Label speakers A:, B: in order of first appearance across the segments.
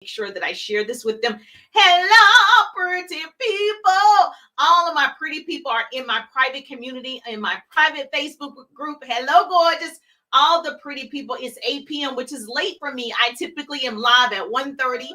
A: sure that I share this with them. Hello, pretty people. All of my pretty people are in my private community, in my private Facebook group. Hello, gorgeous. All the pretty people. It's 8 p.m., which is late for me. I typically am live at 1:30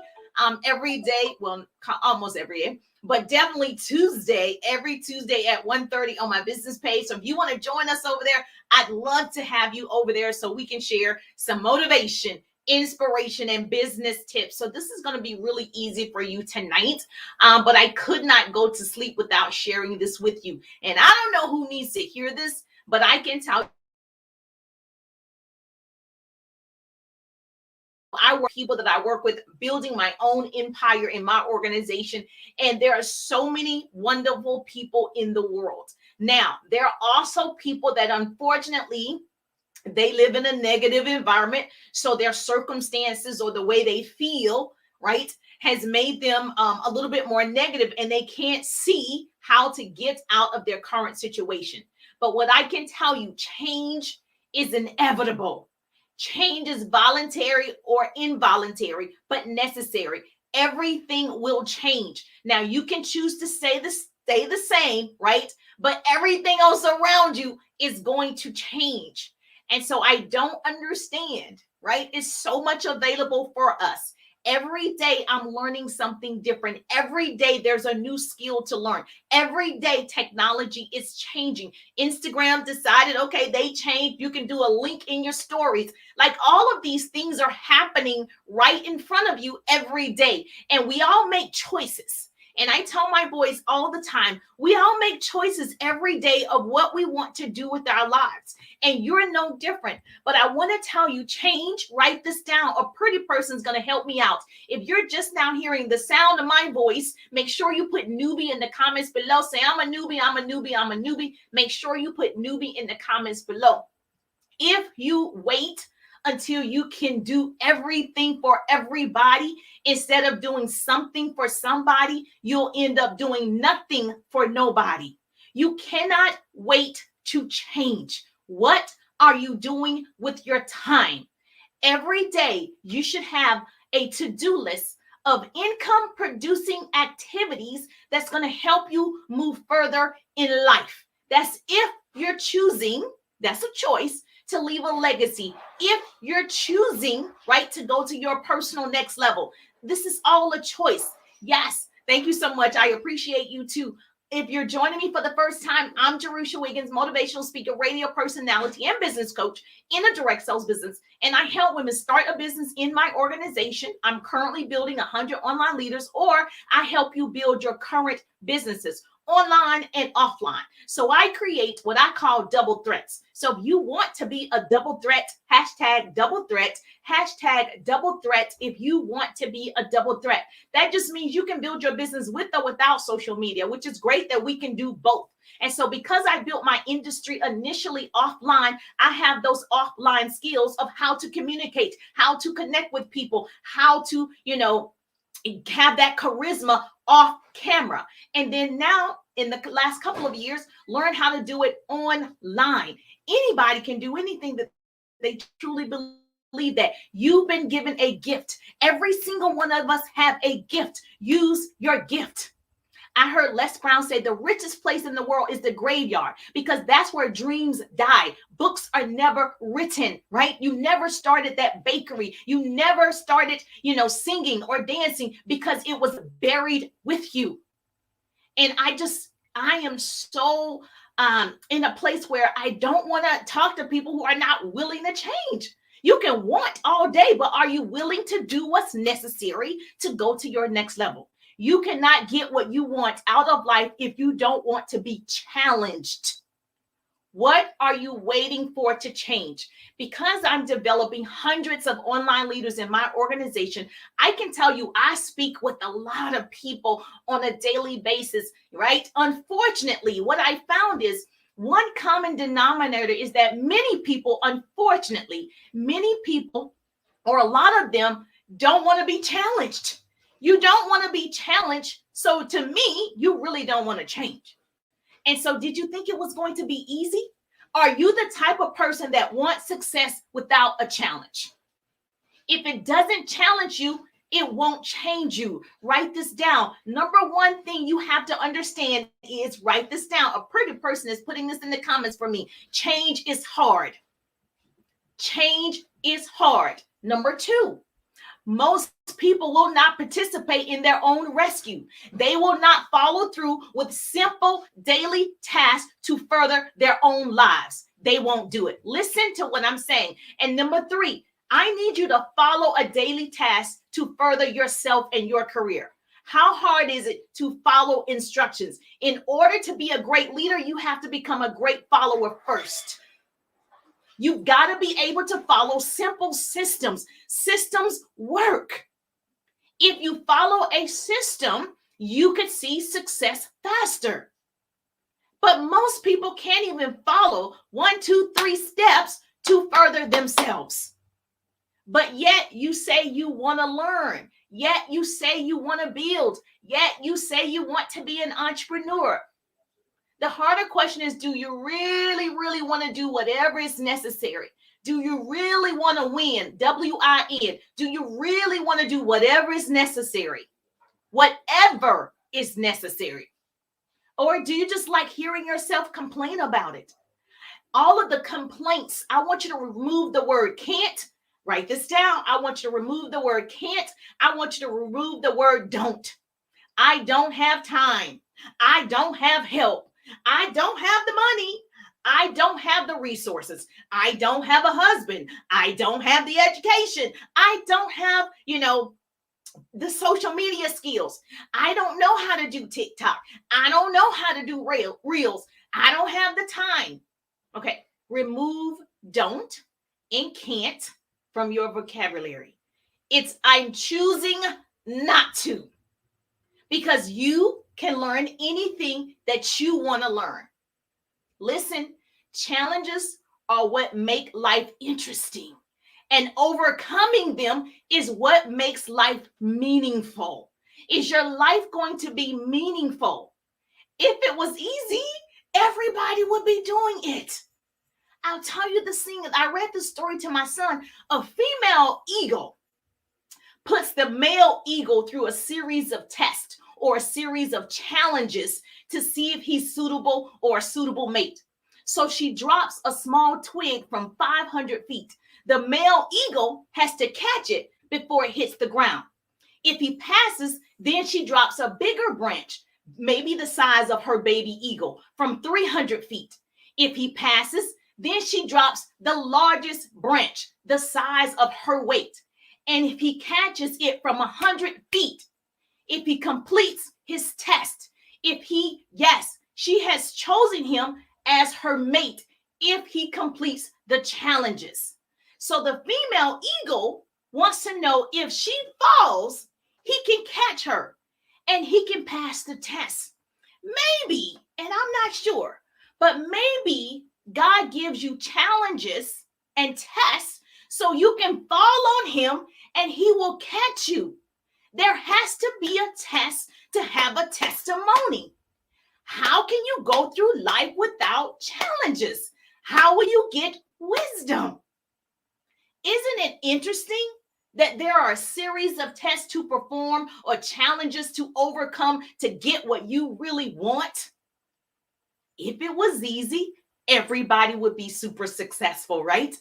A: every day. Well, almost every day, but definitely Tuesday, every Tuesday at 1:30 on my business page. So if you want to join us over there, I'd love to have you over there so we can share some motivation, inspiration, and business tips. So this is going to be really easy for you tonight. But I could not go to sleep without sharing this with you. And I don't know who needs to hear this, but I can tell I work people that I work with building my own empire in my organization. And there are so many wonderful people in the world. Now, there are also people that unfortunately they live in a negative environment. So their circumstances or the way they feel, right, has made them a little bit more negative, and they can't see how to get out of their current situation. But what I can tell you, change is inevitable. Change is voluntary or involuntary, but necessary. Everything will change. Now, you can choose to stay the same, right? But everything else around you is going to change. And so I don't understand, right? It's so much available for us. Every day I'm learning something different. Every day there's a new skill to learn. Every day technology is changing. Instagram decided, okay, they changed. You can do a link in your stories. Like all of these things are happening right in front of you every day. And we all make choices. And I tell my boys all the time, we all make choices every day of what we want to do with our lives. And you're no different. But I want to tell you, change, write this down. A pretty person's going to help me out. If you're just now hearing the sound of my voice, make sure you put newbie in the comments below. Say, I'm a newbie, I'm a newbie, I'm a newbie. Make sure you put newbie in the comments below. If you wait until you can do everything for everybody, instead of doing something for somebody, you'll end up doing nothing for nobody. You cannot wait to change. What are you doing with your time? Every day, you should have a to-do list of income producing activities that's going to help you move further in life. That's if you're choosing, that's a choice, to leave a legacy. If you're choosing, right, to go to your personal next level, this is all a choice. Yes, thank you so much. I appreciate you too. If you're joining me for the first time, I'm Jerusha Wiggins, motivational speaker, radio personality, and business coach in a direct sales business. And I help women start a business in my organization. I'm currently building 100 online leaders, or I help you build your current businesses online and offline. So I create what I call double threats. So if you want to be a double threat, hashtag double threat, hashtag double threat. If you want to be a double threat, that just means you can build your business with or without social media, which is great that we can do both. And so because I built my industry initially offline, I have those offline skills of how to communicate, how to connect with people, how to, have that charisma off camera. And then now in the last couple of years, learn how to do it online. Anybody can do anything that they truly believe that. You've been given a gift. Every single one of us have a gift. Use your gift. I heard Les Brown say the richest place in the world is the graveyard, because that's where dreams die. Books are never written, right? You never started that bakery. You never started, singing or dancing because it was buried with you. And I am so in a place where I don't want to talk to people who are not willing to change. You can want all day, but are you willing to do what's necessary to go to your next level? You cannot get what you want out of life if you don't want to be challenged. What are you waiting for to change? Because I'm developing hundreds of online leaders in my organization, I can tell you I speak with a lot of people on a daily basis, right? Unfortunately, what I found is one common denominator is that many people, or a lot of them, don't want to be challenged. You don't want to be challenged. So to me, you really don't want to change. And so did you think it was going to be easy? Are you the type of person that wants success without a challenge? If it doesn't challenge you, It won't change you. Write this down. Number one thing you have to understand is write this down. A pretty person is putting this in the comments for me. Change is hard. Change is hard. Number two, most people will not participate in their own rescue. They will not follow through with simple daily tasks to further their own lives. They won't do it. Listen to what I'm saying. And number three, I need you to follow a daily task to further yourself and your career. How hard is it to follow instructions? In order to be a great leader, you have to become a great follower first. You've got to be able to follow simple systems. Systems work. If you follow a system, you could see success faster. But most people can't even follow 1, 2, 3 steps to further themselves. But yet you say you want to learn. Yet you say you want to build. Yet you say you want to be an entrepreneur. The harder question is, do you really, really want to do whatever is necessary? Do you really want to win? W-I-N. Do you really want to do whatever is necessary? Whatever is necessary. Or do you just like hearing yourself complain about it? All of the complaints, I want you to remove the word can't. Write this down. I want you to remove the word can't. I want you to remove the word don't. I don't have time. I don't have help. I don't have the money. I don't have the resources. I don't have a husband. I don't have the education. I don't have, the social media skills. I don't know how to do TikTok. I don't know how to do reels. I don't have the time. Okay. Remove don't and can't from your vocabulary. It's I'm choosing not to, because you can learn anything that you want to learn. Listen, challenges are what make life interesting, and overcoming them is what makes life meaningful. Is your life going to be meaningful? If it was easy, everybody would be doing it. I'll tell you this thing. I read this story to my son. A female eagle puts the male eagle through a series of tests or a series of challenges to see if he's suitable or a suitable mate. So she drops a small twig from 500 feet. The male eagle has to catch it before it hits the ground. If he passes, then she drops a bigger branch, maybe the size of her baby eagle, from 300 feet. If he passes, then she drops the largest branch, the size of her weight. And if he catches it from 100 feet, if he completes his test, she has chosen him as her mate if he completes the challenges. So the female eagle wants to know if she falls, he can catch her and he can pass the test. Maybe, and I'm not sure, but maybe God gives you challenges and tests so you can fall on him and he will catch you. There has to be a test to have a testimony. How can you go through life without challenges? How will you get wisdom? Isn't it interesting that there are a series of tests to perform or challenges to overcome to get what you really want? If it was easy, everybody would be super successful, right?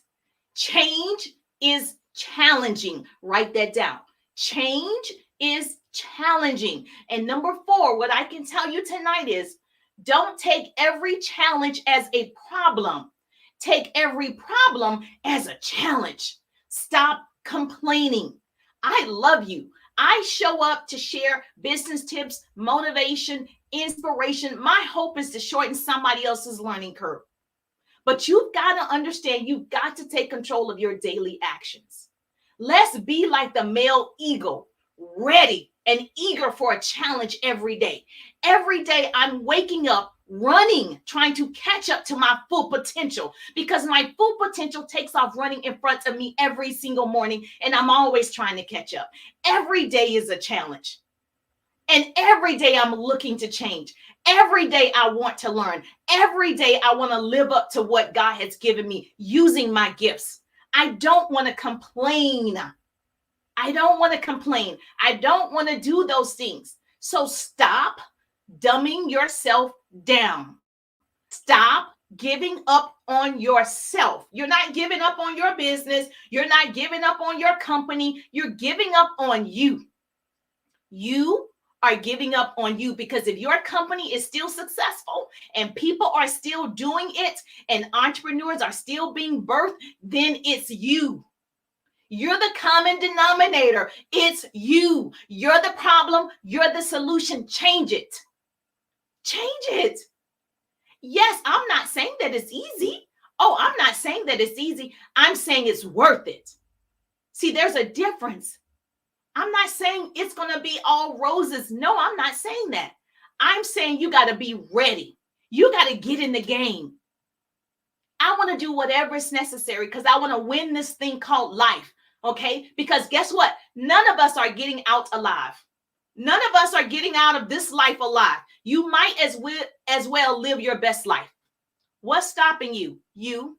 A: Change is challenging. Write that down. Change is challenging. And number 4, what I can tell you tonight is don't take every challenge as a problem. Take every problem as a challenge. Stop complaining. I love you. I show up to share business tips, motivation, inspiration. My hope is to shorten somebody else's learning curve. But you've got to understand, you've got to take control of your daily actions. Let's be like the male eagle, ready and eager for a challenge every day. Every day I'm waking up, running, trying to catch up to my full potential, because my full potential takes off running in front of me every single morning, and I'm always trying to catch up. Every day is a challenge. And every day I'm looking to change. Every day I want to learn. Every day I want to live up to what God has given me using my gifts. I don't want to complain. I don't want to complain. I don't want to do those things. So stop dumbing yourself down. Stop giving up on yourself. You're not giving up on your business. You're not giving up on your company. You're giving up on you. You are giving up on you, because if your company is still successful and people are still doing it and entrepreneurs are still being birthed, then it's you. You're the common denominator. It's you. You're the problem. You're the solution. Change it. Change it. Yes, I'm not saying that it's easy. Oh, I'm not saying that it's easy. I'm saying it's worth it. See, there's a difference. I'm not saying it's going to be all roses. No, I'm not saying that. I'm saying you got to be ready. You got to get in the game. I want to do whatever is necessary because I want to win this thing called life. Okay? Because guess what? None of us are getting out alive. None of us are getting out of this life alive. You might as well live your best life. What's stopping you? You.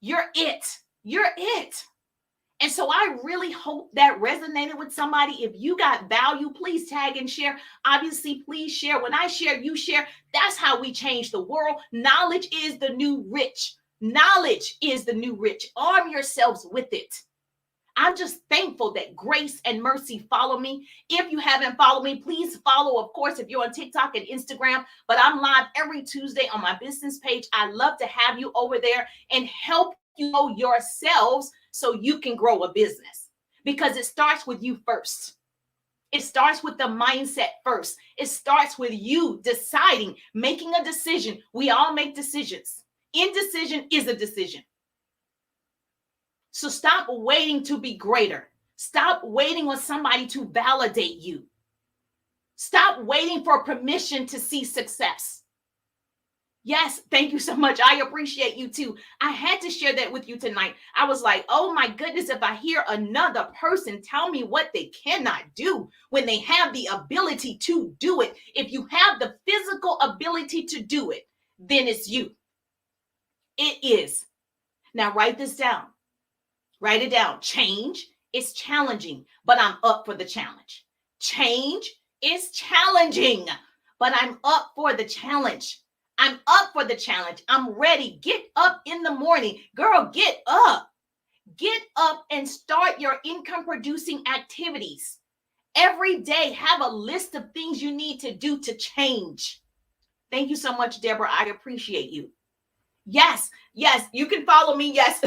A: You're it. You're it. And so I really hope that resonated with somebody. If you got value, please tag and share. Obviously, please share. When I share, you share. That's how we change the world. Knowledge is the new rich. Knowledge is the new rich. Arm yourselves with it. I'm just thankful that grace and mercy follow me. If you haven't followed me, please follow, of course, if you're on TikTok and Instagram. But I'm live every Tuesday on my business page. I love to have you over there and help you know yourselves so you can grow a business, because it starts with you first. It starts with the mindset first. It starts with you deciding, making a decision. We all make decisions. Indecision is a decision. So stop waiting to be greater. Stop waiting on somebody to validate you. Stop waiting for permission to see success. Yes, thank you so much. I appreciate you too. I had to share that with you tonight. I was like, oh my goodness, if I hear another person tell me what they cannot do when they have the ability to do it, if you have the physical ability to do it, then it's you. It is. Now write this down. Write it down. Change is challenging, but I'm up for the challenge. Change is challenging, but I'm up for the challenge. I'm up for the challenge. I'm ready. Get up in the morning. Girl, get up. Get up and start your income producing activities. Every day, have a list of things you need to do to change. Thank you so much, Deborah. I appreciate you. Yes, you can follow me. Yes,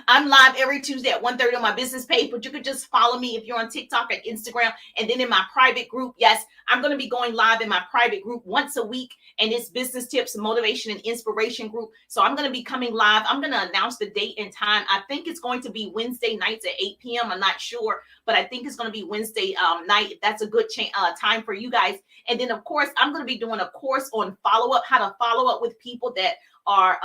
A: I'm live every Tuesday at 1:30 on my business page, but you could just follow me if you're on TikTok and Instagram. And then in my private group, yes, I'm going to be going live in my private group once a week, and it's business tips, motivation, and inspiration group. So I'm going to be coming live. I'm going to announce the date and time. I think it's going to be Wednesday nights at 8 p.m. I'm not sure, but I think it's going to be Wednesday night. If that's a good time for you guys. And then, of course, I'm going to be doing a course on follow-up, how to follow up with people that are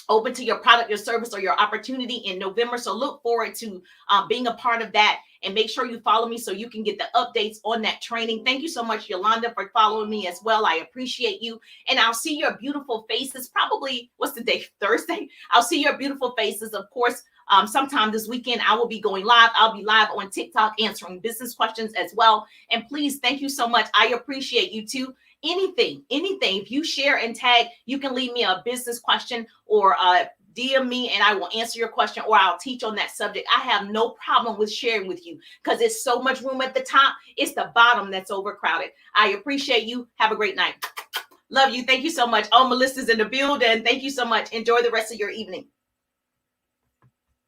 A: open to your product, your service, or your opportunity in November. So look forward to being a part of that, and make sure you follow me so you can get the updates on that training. Thank you so much, Yolanda, for following me as well. I appreciate you. And I'll see your beautiful faces probably, what's the day? Thursday. I'll see your beautiful faces. Of course, sometime this weekend, I will be going live. I'll be live on TikTok answering business questions as well. And please, thank you so much. I appreciate you too. Anything, if you share and tag, you can leave me a business question or DM me and I will answer your question, or I'll teach on that subject. I have no problem with sharing with you because it's so much room at the top. It's the bottom that's overcrowded. I appreciate you. Have a great night. Love you. Thank you so much. Oh, Melissa's in the building. Thank you so much. Enjoy the rest of your evening.